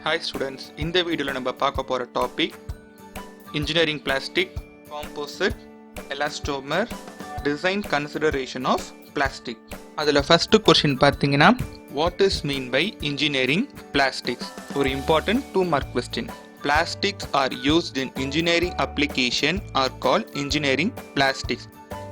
Hi students, இந்த வீடியோல நம்ம பார்க்க போற topic engineering plastic, composite, elastomer, design consideration of plastic. அதுல first question பார்த்தீங்கன்னா what is mean by engineering plastics? ஒரு important 2 mark question. Plastics are used in engineering application are called engineering plastics.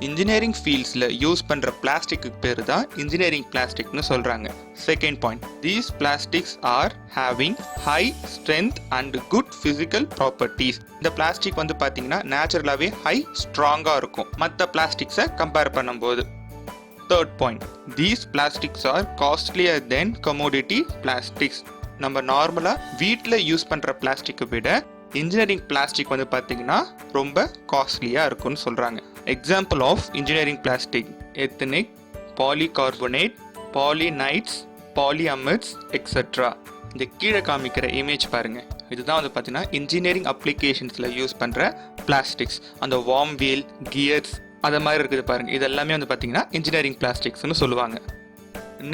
Engineering ஃபீல்ட்ஸில் use பண்ணுற பிளாஸ்டிக்கு பேர் தான் engineering பிளாஸ்டிக்னு சொல்கிறாங்க. Second point, these plastics are having high strength and good physical properties. இந்த plastic வந்து பார்த்தீங்கன்னா நேச்சுரலாகவே ஹை ஸ்ட்ராங்காக இருக்கும் மற்ற பிளாஸ்டிக்ஸை கம்பேர் பண்ணும்போது. Third point, these plastics are costlier than commodity plastics. நம்ம நார்மலாக வீட்டில் யூஸ் பண்ணுற பிளாஸ்டிக்கை விட இன்ஜினியரிங் பிளாஸ்டிக் வந்து பார்த்தீங்கன்னா ரொம்ப காஸ்ட்லியாக இருக்குன்னு சொல்கிறாங்க. எக்ஸாம்பிள் ஆஃப் இன்ஜினியரிங் பிளாஸ்டிக் எத்தனிக், பாலிகார்பனேட், பாலினைட்ஸ், பாலிஅமிட்ஸ் எக்ஸெட்ரா. இந்த கீழே காமிக்கிற இமேஜ் பாருங்கள், இதுதான் வந்து பார்த்தீங்கன்னா இன்ஜினியரிங் அப்ளிகேஷன்ஸில் யூஸ் பண்ணுற பிளாஸ்டிக்ஸ். அந்த வார்ம் வீல், கியர்ஸ் அதை மாதிரி இருக்குது பாருங்கள், இது எல்லாமே வந்து பார்த்தீங்கன்னா இன்ஜினியரிங் பிளாஸ்டிக்ஸ்னு சொல்லுவாங்க.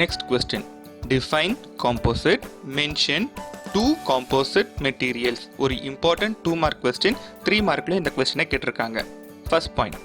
Next question, define composite, mention 2 composite materials. ஒரு important 2 mark question, 3 markல இந்த கொஸ்டினை கேட்டிருக்காங்க. First point,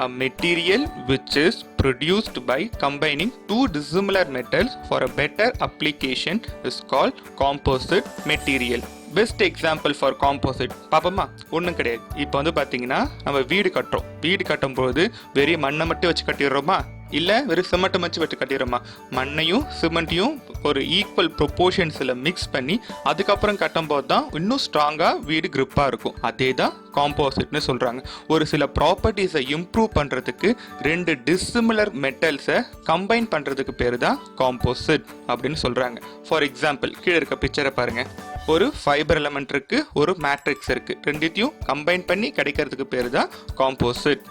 a material which is produced by combining 2 dissimilar metals for a better application is called composite material. Best example for composite பாப்போமா? ஒன்றும் கிடையாது. இப்போ வந்து பார்த்தீங்கன்னா நம்ம வீடு கட்டுறோம். வீடு கட்டும்போது வெறும் மண்ணை மட்டும் வச்சு கட்டிடுறோமா, இல்லை வெறும் சிமெண்ட்டை வச்சு கட்டிடுறோமா? மண்ணையும் சிமெண்ட்டையும் ஒரு ஈக்குவல் ப்ரொப்போர்ஷன்ஸில் மிக்ஸ் பண்ணி அதுக்கப்புறம் கட்டும்போது தான் இன்னும் ஸ்ட்ராங்காக வீடு கிரிப்பாக இருக்கும். அதே தான் காம்போசிட்னு சொல்கிறாங்க. ஒரு சில ப்ராப்பர்ட்டிஸை இம்ப்ரூவ் பண்ணுறதுக்கு 2 டிஸ்சிமிலர் மெட்டல்ஸை கம்பைன் பண்ணுறதுக்கு பேர் தான் காம்போசிட் அப்படின்னு சொல்கிறாங்க. ஃபார் எக்ஸாம்பிள், கீழே இருக்க பிக்சரை பாருங்கள். ஒரு ஃபைபர் எலமெண்ட் இருக்கு, ஒரு மேட்ரிக்ஸ் இருக்கு. ரெண்டுத்தையும் கம்பைன் பண்ணி கிடைக்கிறதுக்கு பேர் தான் composite.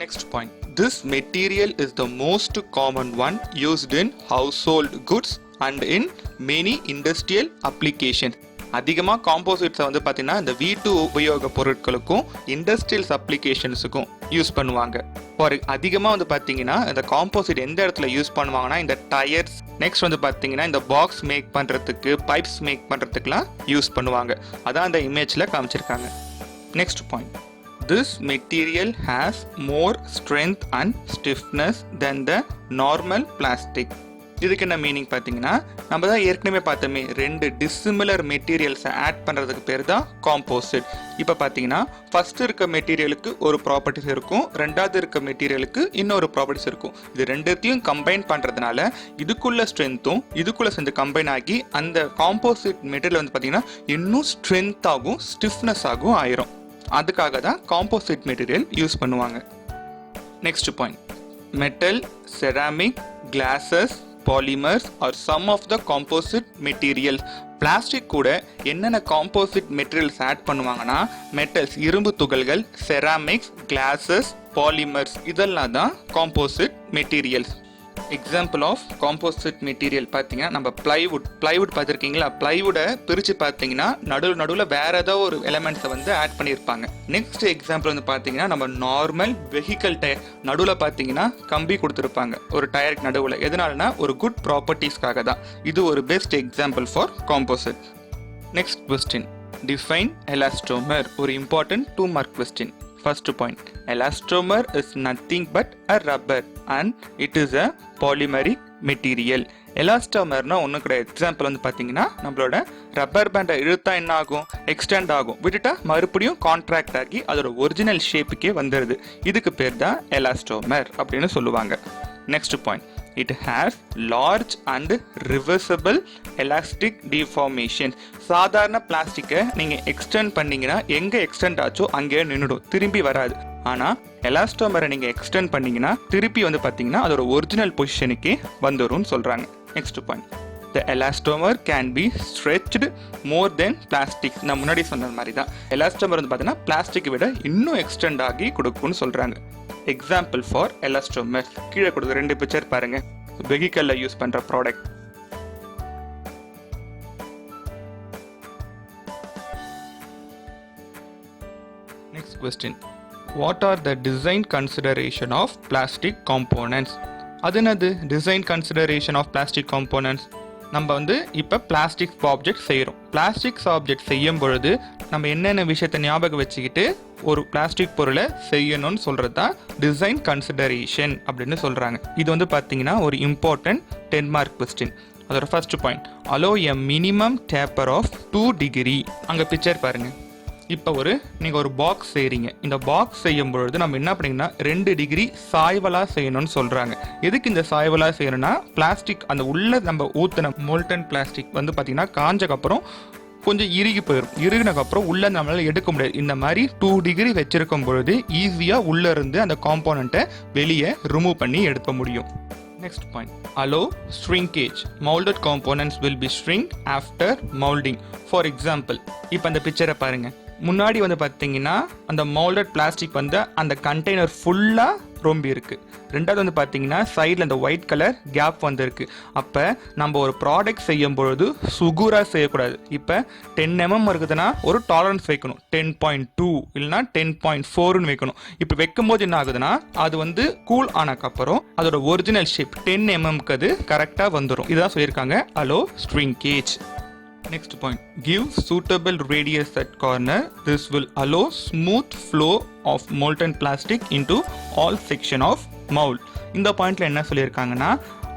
Next point, this material is the most common one used in household goods and in many industrial application. அதிகமாக காம்போசிட்ஸை வந்து பார்த்தீங்கன்னா இந்த வீட்டு உபயோக பொருட்களுக்கும் இண்டஸ்ட்ரியல்ஸ் அப்ளிகேஷன்ஸுக்கும் யூஸ் பண்ணுவாங்க. அதிகமாக வந்து பார்த்தீங்கன்னா இந்த காம்போசிட் எந்த இடத்துல யூஸ் பண்ணுவாங்கன்னா இந்த டயர்ஸ், நெக்ஸ்ட் வந்து பார்த்தீங்கன்னா இந்த பாக்ஸ் மேக் பண்ணுறதுக்கு, பைப்ஸ் மேக் பண்ணுறதுக்குலாம் யூஸ் பண்ணுவாங்க. அதான் அந்த இமேஜில் காமிச்சிருக்காங்க. Next point, this material has more strength and stiffness than the normal plastic. இதுக்கு என்ன மீனிங் பார்த்தீங்கன்னா, நம்ம தான் ஏற்கனவே பார்த்தோமே 2 டிஸ்சிமிலர் மெட்டீரியல்ஸை ஆட் பண்ணுறதுக்கு பேர் தான் காம்போசிட். இப்போ பார்த்தீங்கன்னா ஃபர்ஸ்ட் இருக்க மெட்டீரியலுக்கு ஒரு ப்ராப்பர்ட்டிஸ் இருக்கும், ரெண்டாவது இருக்க மெட்டீரியலுக்கு இன்னொரு ப்ராப்பர்ட்டிஸ் இருக்கும். இது ரெண்டுத்தையும் கம்பைன் பண்ணுறதுனால இதுக்குள்ள ஸ்ட்ரென்த்தும் இதுக்குள்ள சேர்ந்து கம்பைன் ஆகி அந்த காம்போசிட் மெட்டீரியல் வந்து பார்த்தீங்கன்னா இன்னும் ஸ்ட்ரென்த் ஆகும், ஸ்டிஃப்னஸ் ஆகும் ஆயிரும். அதுக்காக தான் காம்போசிட் மெட்டீரியல் யூஸ் பண்ணுவாங்க. Next point, metal, ceramic, glasses, polymers are some of the composite materials. Plastic கூட என்னென்ன காம்போசிட் மெட்டீரியல்ஸ் ஆட் பண்ணுவாங்கன்னா மெட்டல்ஸ், இரும்பு துகள்கள், செராமிக்ஸ், கிளாஸஸ், பாலிமர்ஸ் இதெல்லாம் தான் composite materials. Example of composite material பார்த்தீங்கன்னா நம்ம பிளைவுட் பார்த்துருக்கீங்களா? பிளைவுடை பிரித்து பார்த்தீங்கன்னா நடுவில் வேற ஏதாவது ஒரு எலமெண்ட்ஸை வந்து ஆட் பண்ணியிருப்பாங்க. நெக்ஸ்ட் எக்ஸாம்பிள் வந்து பார்த்தீங்கன்னா நம்ம நார்மல் வெஹிக்கல் டயர் நடுவில் பார்த்தீங்கன்னா கம்பி கொடுத்துருப்பாங்க ஒரு டயருக்கு நடுவில். எதனாலனா ஒரு குட் ப்ராப்பர்ட்டிஸ்க்காக தான். இது ஒரு best example for composite. Next question, define elastomer. ஒரு important 2 mark question. First point, elastomer is nothing but a rubber and it is a polymeric material. எலாஸ்டோமர்னா ஒன்றும் கிடையாது. எக்ஸாம்பிள் வந்து பார்த்தீங்கன்னா நம்மளோட ரப்பர் பேண்டை இழுத்தா என்ன ஆகும்? எக்ஸ்டெண்ட் ஆகும். விட்டுட்டா மறுபடியும் கான்ட்ராக்ட் ஆகி அதோட ஒரிஜினல் ஷேப்புக்கே வந்துடுது. இதுக்கு பேர் தான் எலாஸ்டோமர் அப்படின்னு சொல்லுவாங்க. Next point, it has large and reversible elastic deformation. சாதாரண பிளாஸ்டிக்கை நீங்கள் எக்ஸ்டெண்ட் பண்ணீங்கன்னா எங்கே எக்ஸ்டெண்ட் ஆச்சோ அங்கேயே நின்றுடும், திரும்பி வராது. ஆனால் எலாஸ்டோமரை நீங்கள் எக்ஸ்டெண்ட் பண்ணீங்கன்னா திருப்பி வந்து பார்த்தீங்கன்னா அதோட ஒரிஜினல் பொசிஷனுக்கே வந்துடும் சொல்கிறாங்க. Next point, the elastomer can be stretched more than plastic. நான் முன்னாடி சொன்ன மாதிரி தான் எலாஸ்டோமர் வந்து பார்த்தீங்கன்னா பிளாஸ்டிக்கை விட இன்னும் எக்ஸ்டெண்ட் ஆகி கொடுக்கும்னு சொல்கிறாங்க. எக்ஸாம்பிள் ஃபார் எலாஸ்டோமர் கீழே கொடுத்த 2 பிக்சர் பாருங்க. வெஹிக்கல்ல யூஸ் பண்ற product. Next question, what are the design consideration of plastic components? அது என்னது design consideration of plastic components? நம்ம வந்து இப்போ பிளாஸ்டிக் ஆப்ஜெக்ட் செய்கிறோம். பிளாஸ்டிக் ஆப்ஜெக்ட் செய்யும் பொழுது நம்ம என்னென்ன விஷயத்தை ஞாபகம் வச்சுக்கிட்டு ஒரு பிளாஸ்டிக் பொருளை செய்யணும்னு சொல்கிறது தான் டிசைன் கன்சிடரேஷன் அப்படின்னு சொல்கிறாங்க. இது வந்து பார்த்தீங்கன்னா ஒரு இம்பார்ட்டன்ட் 10 மார்க் கொஸ்டின். அதோட first point, allow a minimum taper of 2 degree. அங்கே பிக்சர் பாருங்கள். இப்போ நீங்கள் ஒரு பாக்ஸ் செய்கிறீங்க. இந்த பாக்ஸ் செய்யும் பொழுது நம்ம என்ன பண்ணிங்கன்னா 2 டிகிரி சாய்வலாக செய்யணும்னு சொல்கிறாங்க. எதுக்கு இந்த சாய்வலாக செய்யணும்னா, பிளாஸ்டிக் அந்த உள்ள நம்ம ஊற்றின மோல்டன் பிளாஸ்டிக் வந்து பார்த்திங்கன்னா காஞ்சக்கப்புறம் கொஞ்சம் இறுகி போயிடும். இறுகினக்கப்புறம் உள்ளே நம்மளால் எடுக்க முடியாது. இந்த மாதிரி 2 டிகிரி வச்சிருக்கும் பொழுது ஈஸியாக உள்ளே இருந்து அந்த காம்போனண்ட்டை வெளியே ரிமூவ் பண்ணி எடுக்க முடியும். Next point, allow shrinkage. Molded components will be shrink after molding. For example, இப்போ அந்த பிக்சரை பாருங்க. முன்னாடி வந்து பார்த்தீங்கன்னா அந்த மோல்டட் பிளாஸ்டிக் வந்து அந்த கண்டெய்னர் ஃபுல்லாக ரொம்பி இருக்கு. ரெண்டாவது வந்து பார்த்தீங்கன்னா சைடில் அந்த ஒயிட் கலர் கேப் வந்துருக்கு. அப்போ நம்ம ஒரு ப்ராடக்ட் செய்யும் பொழுது சுகூராக செய்யக்கூடாது. இப்போ 10 mm இருக்குதுன்னா ஒரு டாலரன்ஸ் வைக்கணும். 10.2 இல்லைனா 10.4ன்னு வைக்கணும். இப்போ வைக்கும்போது என்ன ஆகுதுன்னா அது வந்து கூல் ஆனக்கப்புறம் அதோட ஒரிஜினல் ஷேப் 10 mmக்கு அது கரெக்டாக வந்துடும். இதுதான் சொல்லியிருக்காங்க allow shrinkage. Next point, give suitable radius at corner. This will allow smooth flow of molten plastic into all section of mold. இந்த பாயிண்ட்ல என்ன சொல்லியிருக்காங்கன்னா,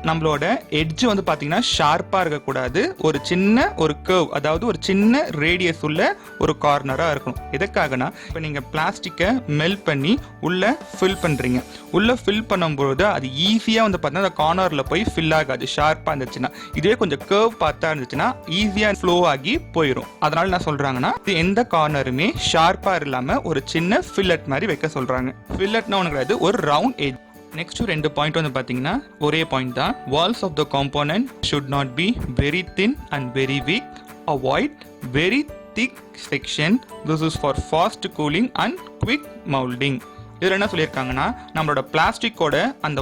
நம்மளோட எட்ஜ் வந்து பார்த்தீங்கன்னா ஷார்ப்பாக இருக்கக்கூடாது. ஒரு சின்ன ஒரு கர்வ், அதாவது ஒரு சின்ன ரேடியஸ் உள்ள ஒரு கார்னராக இருக்கணும். எதுக்காகனா, இப்போ நீங்கள் பிளாஸ்டிக்கை மெல்ட் பண்ணி உள்ளே ஃபில் பண்ணுறீங்க. உள்ளே ஃபில் பண்ணும்பொழுது அது ஈஸியாக வந்து பார்த்தீங்கன்னா அந்த கார்னரில் போய் ஃபில் ஆகாது. ஷார்ப்பாக இருந்துச்சுன்னா, இதுவே கொஞ்சம் கர்வ் பார்த்தா இருந்துச்சுன்னா ஈஸியாக ஃப்ளோ ஆகி போயிடும். அதனால என்ன சொல்கிறாங்கன்னா, இது எந்த கார்னருமே ஷார்ப்பாக இல்லாமல் ஒரு சின்ன ஃபில்லட் மாதிரி வைக்க சொல்கிறாங்க. ஃபில்லட்னா ஒன்று கிடையாது, ஒரு ரவுண்ட் எட்ஜ். நெக்ஸ்ட் 2 பாயிண்ட் வந்து பார்த்தீங்கன்னா ஒரே பாயிண்ட் தான். Walls of the component should not be very thin and very weak. Avoid very thick section. This is for fast cooling and quick moulding. இதில் என்ன சொல்லியிருக்காங்கன்னா, நம்மளோட பிளாஸ்டிக்கோட அந்த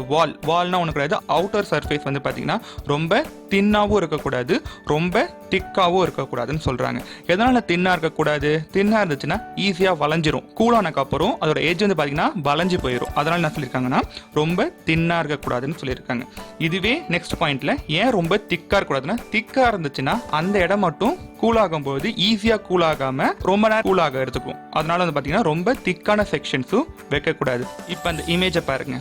வால்னா ஒன்று கிடையாது, அவுட்டர் சர்ஃபேஸ் வந்து பார்த்தீங்கன்னா ரொம்ப தின்னாகவும் இருக்கக்கூடாது, ரொம்ப திக்காகவும் இருக்கக்கூடாதுன்னு சொல்கிறாங்க. எதனால் தின்னாக இருக்கக்கூடாது? தின்னாக இருந்துச்சுன்னா ஈஸியாக வளைஞ்சிரும். கூலானக்கப்புறம் அதோட ஏஜ் வந்து பார்த்தீங்கன்னா வளைஞ்சு போயிடும். அதனால் என்ன சொல்லியிருக்காங்கன்னா ரொம்ப தின்னாக இருக்கக்கூடாதுன்னு சொல்லியிருக்காங்க. இதுவே நெக்ஸ்ட் பாயிண்ட்ல ஏன் ரொம்ப திக்காக இருக்கக்கூடாதுன்னா, திக்காக இருந்துச்சுன்னா அந்த இடம் மட்டும் கூலாகும் போது ஈஸியாக கூலாகாமல் ரொம்ப நேரம் கூலாக எடுத்துக்கும். அதனால வந்து பார்த்தீங்கன்னா ரொம்ப திக்கான செக்ஷன்ஸும் வைக்கக்கூடாது. இப்போ அந்த இமேஜை பாருங்க,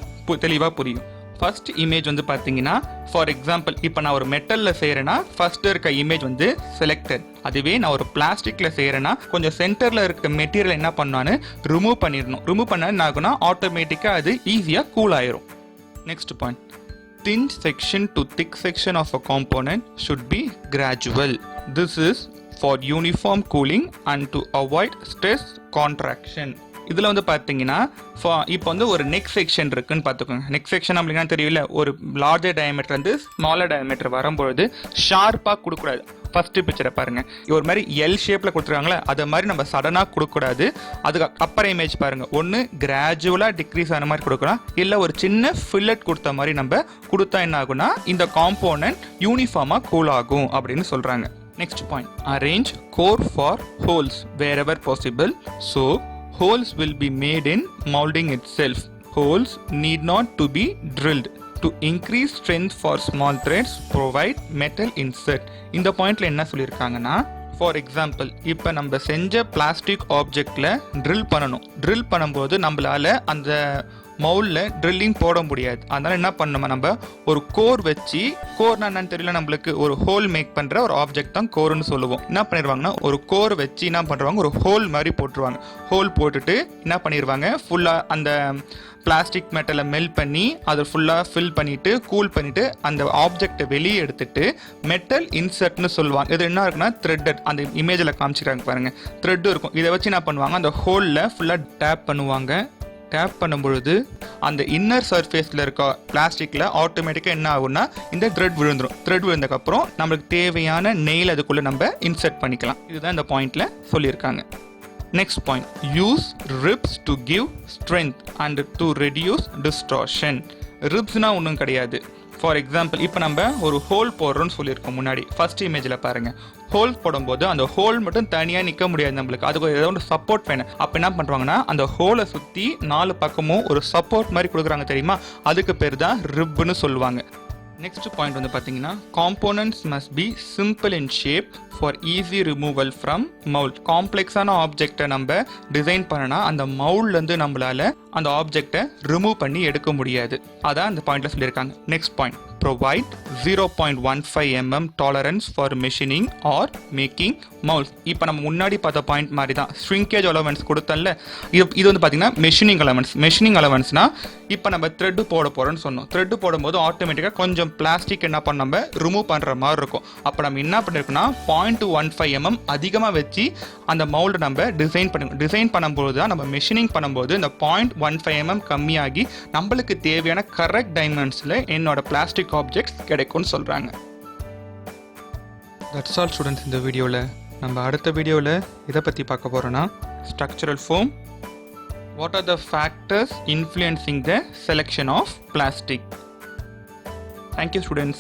தெளிவாக புரியும். ஃபர்ஸ்ட் இமேஜ் வந்து பார்த்தீங்கன்னா, ஃபார் எக்ஸாம்பிள் இப்போ நான் ஒரு மெட்டலில் செய்கிறேன்னா ஃபர்ஸ்ட் இருக்க இமேஜ் வந்து செலக்டட். அதுவே நான் ஒரு பிளாஸ்டிக்கில் செய்கிறேன்னா கொஞ்சம் சென்டரில் இருக்க மெட்டீரியல் என்ன பண்ணான்னு ரிமூவ் பண்ணிடணும். ரிமூவ் பண்ண என்ன ஆகுனா ஆட்டோமேட்டிக்காக அது ஈஸியாக கூல் ஆயிரும். Next point, thin section to thick section of a component should be gradual. This is for uniform cooling and to avoid stress contraction. இதில் வந்து பார்த்தீங்கன்னா இப்போ வந்து ஒரு நெக் செக்ஷன் இருக்குன்னு பார்த்துக்கோங்க. நெக் செக்ஷன் அப்படின்னா தெரியல, ஒரு லார்ஜர் டயமீட்டர் வந்து ஸ்மாலர் டயமீட்டர் வரும்பொழுது ஷார்ப்பாக கொடுக்கூடாது. ஃபர்ஸ்ட் பிக்சரை பாருங்க, ஒரு மாதிரி எல் ஷேப்பில் கொடுத்துருக்காங்களே, அதை மாதிரி நம்ம சடனாக கொடுக்கக்கூடாது. அதுக்கு அப்புறம் இமேஜ் பாருங்க, ஒன்று கிராஜுவலாக டிக்ரீஸ் ஆன மாதிரி கொடுக்கலாம், இல்லை ஒரு சின்ன ஃபில்லட் கொடுத்த மாதிரி நம்ம கொடுத்தா என்ன ஆகும்னா இந்த காம்போனன்ட் யூனிஃபார்மாக கூல் ஆகும் அப்படின்னு சொல்கிறாங்க. Next point, arrange core for holes wherever possible. So holes will be made in molding itself. Holes need not to be drilled. To increase strength for small threads, provide metal insert. இந்த பாயிண்ட்ல என்ன சொல்லியிருக்காங்கன்னா, for example இப்போ நம்ம செஞ்ச plastic ஆப்ஜெக்டில் drill பண்ணணும். Drill பண்ணும்போது நம்மளால அந்த மவுலில் ட்ரில்லிங் போட முடியாது. அதனால் என்ன பண்ணணும், நம்ம ஒரு கோர் வச்சு, கோர்னா என்னன்னு தெரியல நம்மளுக்கு, ஒரு ஹோல் மேக் பண்ணுற ஒரு ஆப்ஜெக்ட் தான் கோர்னு சொல்லுவோம். என்ன பண்ணிடுவாங்கன்னா ஒரு கோர் வச்சு என்ன பண்ணுறாங்க, ஒரு ஹோல் மாதிரி போட்டுருவாங்க. ஹோல் போட்டுட்டு என்ன பண்ணிடுவாங்க, ஃபுல்லாக அந்த பிளாஸ்டிக் மெட்டலை மெல்ட் பண்ணி அதை ஃபுல்லாக ஃபில் பண்ணிவிட்டு கூல் பண்ணிவிட்டு அந்த ஆப்ஜெக்டை வெளியே எடுத்துட்டு மெட்டல் இன்சர்ட்னு சொல்லுவாங்க. இது என்ன இருக்குன்னா த்ரெட்டட், அந்த இமேஜில் காமிச்சிக்கிறாங்க பாருங்கள், த்ரெட்டு இருக்கும். இதை வச்சு என்ன பண்ணுவாங்க, அந்த ஹோலில் ஃபுல்லாக டேப் பண்ணுவாங்க. டேப் பண்ணும்பொழுது அந்த இன்னர் சர்ஃபேஸில் இருக்க பிளாஸ்டிக்கில் ஆட்டோமேட்டிக்காக என்ன ஆகும்னா இந்த த்ரெட் விழுந்துடும். த்ரெட் விழுந்ததுக்கப்புறம் நம்மளுக்கு தேவையான நெயில் அதுக்குள்ளே நம்ம இன்சர்ட் பண்ணிக்கலாம். இதுதான் இந்த பாயிண்டில் சொல்லியிருக்காங்க. Next point, use ribs to give strength and to reduce distortion. ரிப்ஸ்னால் ஒன்றும் கிடையாது. ஃபார் எக்ஸாம்பிள் இப்போ நம்ம ஒரு ஹோல் போடுறோன்னு சொல்லியிருக்கோம் முன்னாடி. ஃபர்ஸ்ட் இமேஜில் பாருங்கள், ஹோல் போடும்போது அந்த ஹோல் மட்டும் தனியாக நிற்க முடியாது நம்மளுக்கு, அதுக்கு ஏதோ ஒரு சப்போர்ட் வேணும். அப்போ என்ன பண்ணுறாங்கன்னா அந்த ஹோலை சுற்றி 4 பக்கமும் ஒரு சப்போர்ட் மாதிரி கொடுக்குறாங்க தெரியுமா, அதுக்கு பேர் தான் ரிப்னு சொல்லுவாங்க. நெக்ஸ்ட் பாயிண்ட் வந்து பார்த்தீங்கன்னா components must be simple in shape for easy removal from mould. காம்ப்ளெக்ஸான ஆப்ஜெக்டை நம்ம டிசைன் பண்ணனா அந்த மவுல்லேருந்து நம்மளால அந்த ஆப்ஜெக்டை ரிமூவ் பண்ணி எடுக்க முடியாது. அதான் அந்த பாயிண்ட்ல சொல்லியிருக்காங்க. Next point, provide 0.15 mm tolerance for machining or making molds. இப்போ நம்ம முன்னாடி பார்த்த பாயிண்ட் மாதிரி தான் shrinkage allowance கொடுத்தல. இது வந்து பார்த்தீங்கன்னா மெஷினிங் அலவன்ஸ். மெஷினிங் அலவன்ஸ்னா இப்போ நம்ம த்ரெட் போட போகிறோம்னு சொன்னோம். த்ரெட் போடும்போது ஆட்டோமேட்டிக்காக கொஞ்சம் பிளாஸ்டிக் என்ன பண்ண நம்ம ரிமூவ் பண்ணுற மாதிரி இருக்கும். அப்போ நம்ம என்ன பண்ணிருக்கோம்னா 0.15 mm அதிகமாக வச்சு அந்த மவுல்டு நம்ம டிசைன் பண்ணும்போது தான் நம்ம மெஷினிங் பண்ணும்போது இந்த 0.15 mm கம்மியாகி நம்மளுக்கு தேவையான கரெக்ட் டைமென்ஷனில் என்னோட பிளாஸ்டிக் ஆப்ஜெக்ட்ஸ் கிடைக்கும்னு சொல்கிறாங்க. That's all students. இந்த வீடியோவில் நம்ம அடுத்த வீடியோவில் இதை பற்றி பார்க்க போகிறோன்னா structural foam. What are the factors influencing the selection of plastic? Thank you, students.